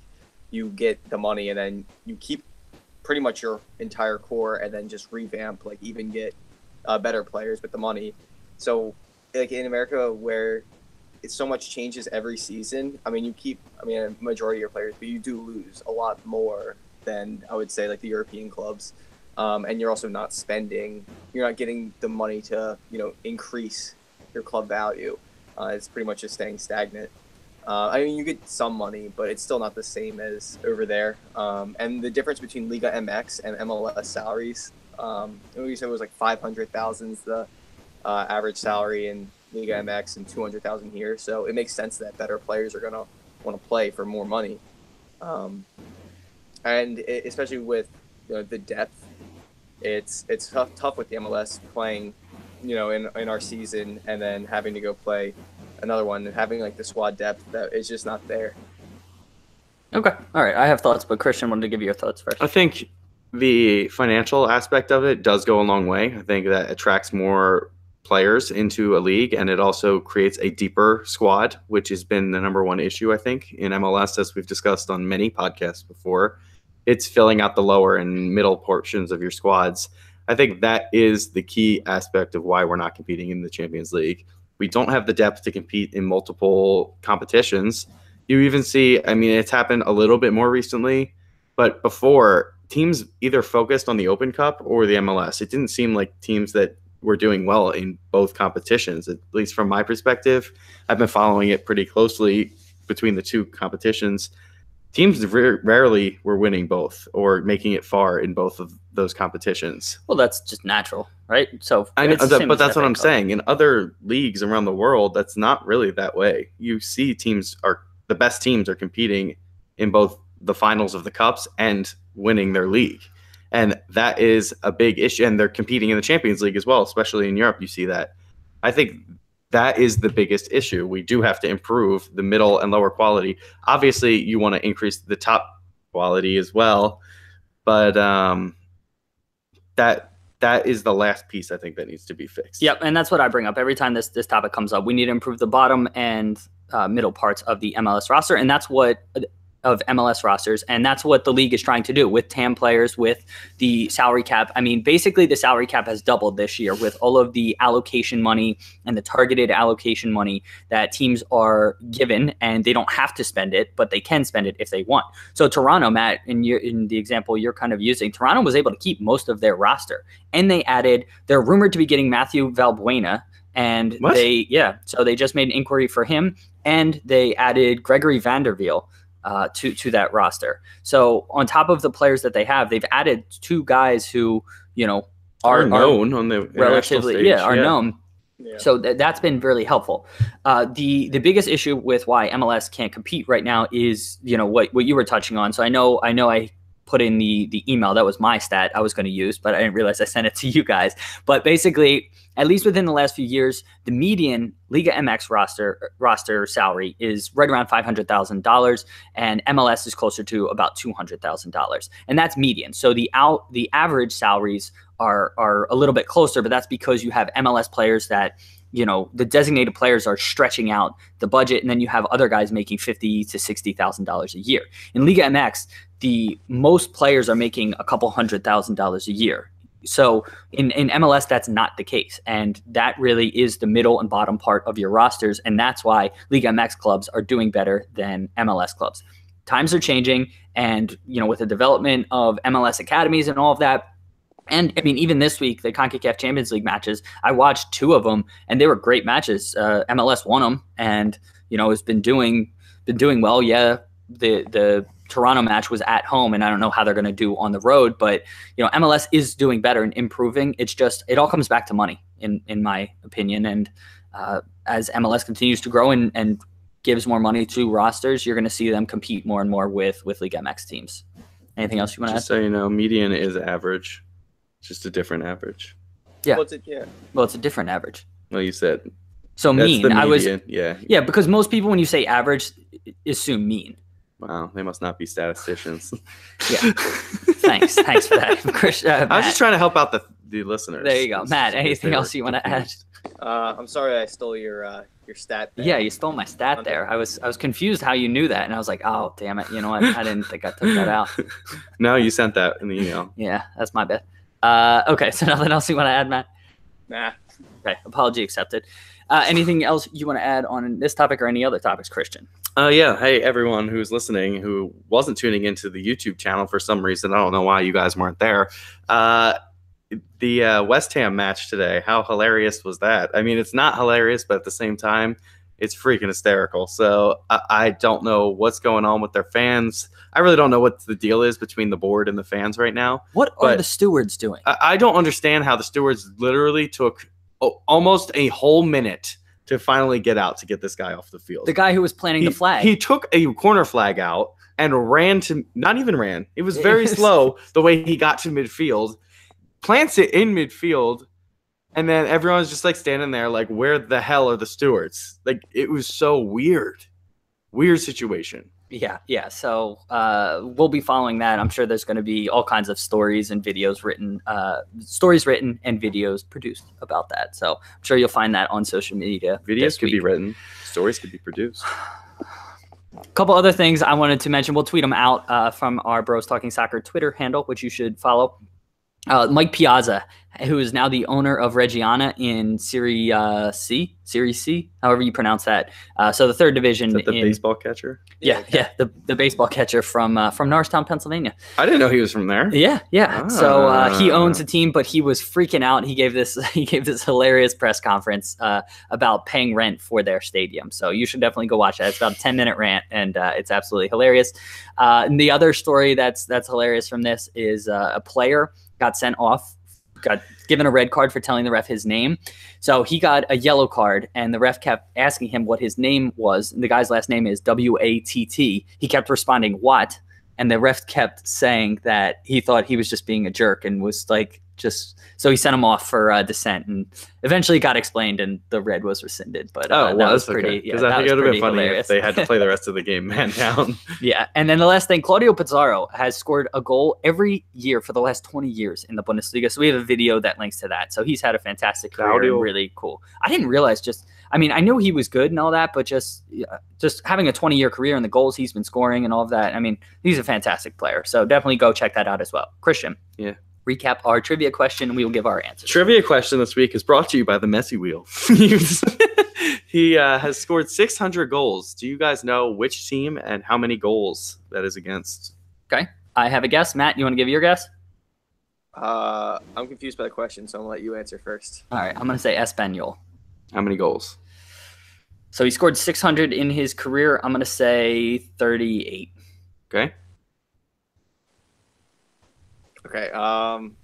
Speaker 3: you get the money, and then you keep pretty much your entire core, and then just revamp, like even get better players with the money. So, like in America, where it's so much changes every season, a majority of your players, but you do lose a lot more than I would say like the European clubs. And you're also not you're not getting the money to, increase your club value. It's pretty much just staying stagnant. You get some money, but it's still not the same as over there. And the difference between Liga MX and MLS salaries, we said it was like 500,000 is the average salary in Liga MX and 200,000 here. So it makes sense that better players are going to want to play for more money. Especially with the depth, it's tough with the MLS playing, in our season and then having to go play another one and having like the squad depth that is just not there.
Speaker 1: Okay. All right. I have thoughts, but Christian wanted to give you your thoughts first.
Speaker 2: I think the financial aspect of it does go a long way. I think that attracts more players into a league, and it also creates a deeper squad, which has been the number one issue, I think, in MLS, as we've discussed on many podcasts before. It's filling out the lower and middle portions of your squads. I think that is the key aspect of why we're not competing in the Champions League. We don't have the depth to compete in multiple competitions. You even see, it's happened a little bit more recently, but before, teams either focused on the Open Cup or the MLS. It didn't seem like teams that were doing well in both competitions, at least from my perspective. I've been following it pretty closely between the two competitions. teams rarely were winning both or making it far in both of those competitions.
Speaker 1: Well, that's just natural, right? So
Speaker 2: I know, but that's what I'm saying. In other leagues around the world, that's not really that way. You see the best teams are competing in both the finals of the cups and winning their league. And that is a big issue. And they're competing in the Champions League as well, especially in Europe. You see that. I think that is the biggest issue. We do have to improve the middle and lower quality. Obviously, you want to increase the top quality as well. But that is the last piece I think that needs to be fixed.
Speaker 1: Yep, and that's what I bring up every time this topic comes up. We need to improve the bottom and middle parts of the MLS roster, and that's what of MLS rosters, and that's what the league is trying to do with TAM players, with the salary cap. I mean, basically the salary cap has doubled this year with all of the allocation money and the targeted allocation money that teams are given, and they don't have to spend it, but they can spend it if they want. So Toronto, Matt, in the example you're kind of using, Toronto was able to keep most of their roster, and they're rumored to be getting Matthew Valbuena, and so they just made an inquiry for him, and they added Gregory Vanderveel to that roster. So on top of the players that they have, they've added two guys who, are
Speaker 2: known on the
Speaker 1: relatively
Speaker 2: stage.
Speaker 1: Are known. Yeah. So that's been really helpful. The biggest issue with why MLS can't compete right now is, what you were touching on. So I know I put in the email. That was my stat I was going to use, but I didn't realize I sent it to you guys. But basically, at least within the last few years, the median Liga MX roster salary is right around $500,000, and MLS is closer to about $200,000, and that's median. So the average salaries are a little bit closer, but that's because you have MLS players that, the designated players are stretching out the budget, and then you have other guys making $50,000 to $60,000 a year. In Liga MX, the most players are making a couple $100,000 a year. So in MLS, that's not the case. And that really is the middle and bottom part of your rosters. And that's why Liga MX clubs are doing better than MLS clubs. Times are changing. And, with the development of MLS academies and all of that, and I mean, even this week, the CONCACAF Champions League matches, I watched two of them, and they were great matches. MLS won them, and has been doing well. Yeah, the Toronto match was at home, and I don't know how they're going to do on the road, but MLS is doing better and improving. It's just it all comes back to money, in my opinion. And as MLS continues to grow and gives more money to rosters, you're going to see them compete more and more with Liga MX teams. Anything else you want to add?
Speaker 2: Just so median is average. Just a different average.
Speaker 1: Yeah. Well, it's a different average.
Speaker 2: Well, you said.
Speaker 1: So mean.
Speaker 2: The median. Yeah,
Speaker 1: because most people, when you say average, assume mean.
Speaker 2: Wow, they must not be statisticians.
Speaker 1: Yeah. Thanks for that, Chris.
Speaker 2: I was just trying to help out the listeners.
Speaker 1: There you go, Matt. Anything else you want to add?
Speaker 3: I'm sorry I stole your stat there.
Speaker 1: Yeah, you stole my stat there. I was confused how you knew that, and I was like, oh, damn it. You know what? I didn't think I took that out.
Speaker 2: No, you sent that in the email.
Speaker 1: Yeah, that's my bad. Okay, so nothing else you want to add, Matt?
Speaker 3: Nah.
Speaker 1: Okay, apology accepted. Anything else you want to add on this topic or any other topics, Christian?
Speaker 2: Yeah. Hey, everyone who's listening who wasn't tuning into the YouTube channel for some reason. I don't know why you guys weren't there. The West Ham match today, how hilarious was that? I mean, it's not hilarious, but at the same time, it's freaking hysterical. So I don't know what's going on with their fans. I really don't know what the deal is between the board and the fans right now.
Speaker 1: What are the stewards doing?
Speaker 2: I don't understand how the stewards literally took almost a whole minute to finally get out to get this guy off the field.
Speaker 1: The guy who was planting the flag.
Speaker 2: He took a corner flag out and ran to, not even ran. It was very slow the way he got to midfield, plants it in midfield, and then everyone's just like standing there like, where the hell are the stewards? Like, it was so weird. Weird situation.
Speaker 1: Yeah. So we'll be following that. I'm sure there's going to be all kinds of stories and videos written and videos produced about that. So I'm sure you'll find that on social media.
Speaker 2: Videos could be written. Stories could be produced.
Speaker 1: A couple other things I wanted to mention. We'll tweet them out from our Bros Talking Soccer Twitter handle, which you should follow. Mike Piazza, who is now the owner of Reggiana in Serie C, however you pronounce that. So the third division.
Speaker 2: Is that the baseball catcher?
Speaker 1: Yeah, the baseball catcher from Norristown, Pennsylvania.
Speaker 2: I didn't know he was from there.
Speaker 1: Yeah. So he owns a team, but he was freaking out. He gave this hilarious press conference about paying rent for their stadium. So you should definitely go watch that. It's about a 10-minute rant, and it's absolutely hilarious. And the other story that's hilarious from this is a player got sent off, got given a red card for telling the ref his name. So he got a yellow card, and the ref kept asking him what his name was. And the guy's last name is W-A-T-T. He kept responding, "What?" And the ref kept saying that he thought he was just being a jerk and was like, so he sent him off for dissent, and eventually got explained, and the red was rescinded. But that was pretty.
Speaker 2: Because I think it would have been funny if they had to play the rest of the game man down.
Speaker 1: Yeah, and then the last thing, Claudio Pizarro has scored a goal every year for the last 20 years in the Bundesliga. So we have a video that links to that. So he's had a fantastic career, and really cool. I didn't realize I knew he was good and all that, but just having a 20-year career and the goals he's been scoring and all of that, he's a fantastic player. So definitely go check that out as well. Christian.
Speaker 2: Yeah.
Speaker 1: Recap our trivia question, and we will give our answers.
Speaker 2: Trivia question this week is brought to you by the Messi Wheel. He has scored 600 goals. Do you guys know which team and how many goals that is against?
Speaker 1: Okay. I have a guess. Matt, you want to give your guess?
Speaker 3: I'm confused by the question, so I'm going to let you answer first.
Speaker 1: All right. I'm going to say Espanyol.
Speaker 2: How many goals?
Speaker 1: So he scored 600 in his career. I'm going to say 38.
Speaker 2: Okay.
Speaker 3: Okay, I'm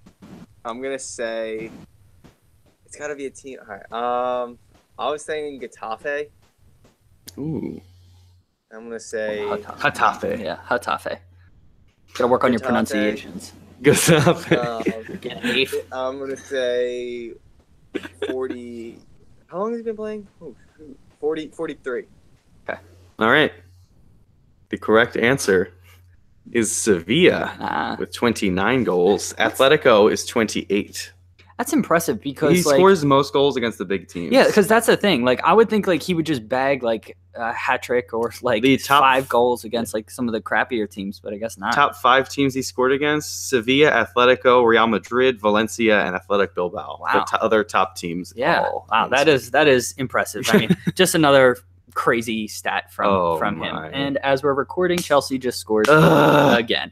Speaker 3: gonna say it's gotta be a team. All right. I was saying Getafe.
Speaker 2: Ooh.
Speaker 3: I'm gonna say
Speaker 2: Getafe.
Speaker 1: Yeah, Getafe. Gotta work on your pronunciations.
Speaker 2: Getafe.
Speaker 3: I'm gonna say 40. How long has he been playing? 43.
Speaker 1: Okay.
Speaker 2: All right. The correct answer is Sevilla with 29 goals. Atletico is 28.
Speaker 1: That's impressive because
Speaker 2: he scores most goals against the big teams.
Speaker 1: Yeah, because that's the thing. I would think he would just bag a hat trick or the top 5 goals against some of the crappier teams, but I guess not.
Speaker 2: Top 5 teams he scored against: Sevilla, Atletico, Real Madrid, Valencia, and Athletic Bilbao.
Speaker 1: Wow.
Speaker 2: The other top teams.
Speaker 1: Yeah. Wow, that is impressive. Just another crazy stat from him. And as we're recording, Chelsea just scored again.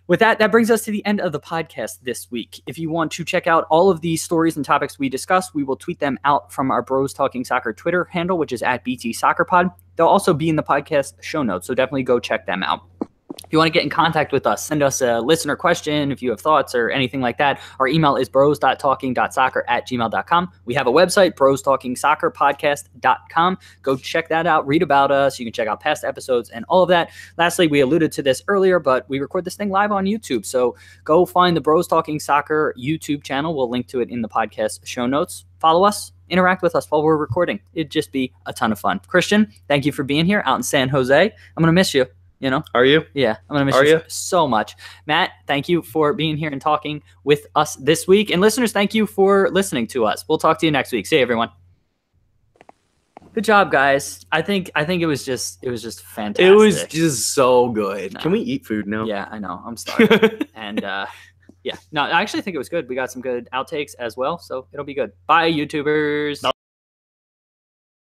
Speaker 1: With that brings us to the end of the podcast this week. If you want to check out all of these stories and topics we discussed, we will tweet them out from our Bros Talking Soccer Twitter handle, which is @BTSoccerPod. They'll also be in the podcast show notes, so definitely go check them out. If you want to get in contact with us, send us a listener question if you have thoughts or anything like that. Our email is bros.talking.soccer@gmail.com. We have a website, brostalkingsoccerpodcast.com. Go check that out. Read about us. You can check out past episodes and all of that. Lastly, we alluded to this earlier, but we record this thing live on YouTube. So go find the Bros Talking Soccer YouTube channel. We'll link to it in the podcast show notes. Follow us. Interact with us while we're recording. It'd just be a ton of fun. Christian, thank you for being here out in San Jose. I'm going to miss you.
Speaker 2: Are you?
Speaker 1: Yeah, I'm going to miss you so much. Matt, thank you for being here and talking with us this week. And listeners, thank you for listening to us. We'll talk to you next week. See you, everyone. Good job, guys. I think it was just fantastic.
Speaker 2: It was just so good. Can we eat food now?
Speaker 1: Yeah, I know. I'm starving. And yeah, no, I actually think it was good. We got some good outtakes as well, so it'll be good. Bye, YouTubers.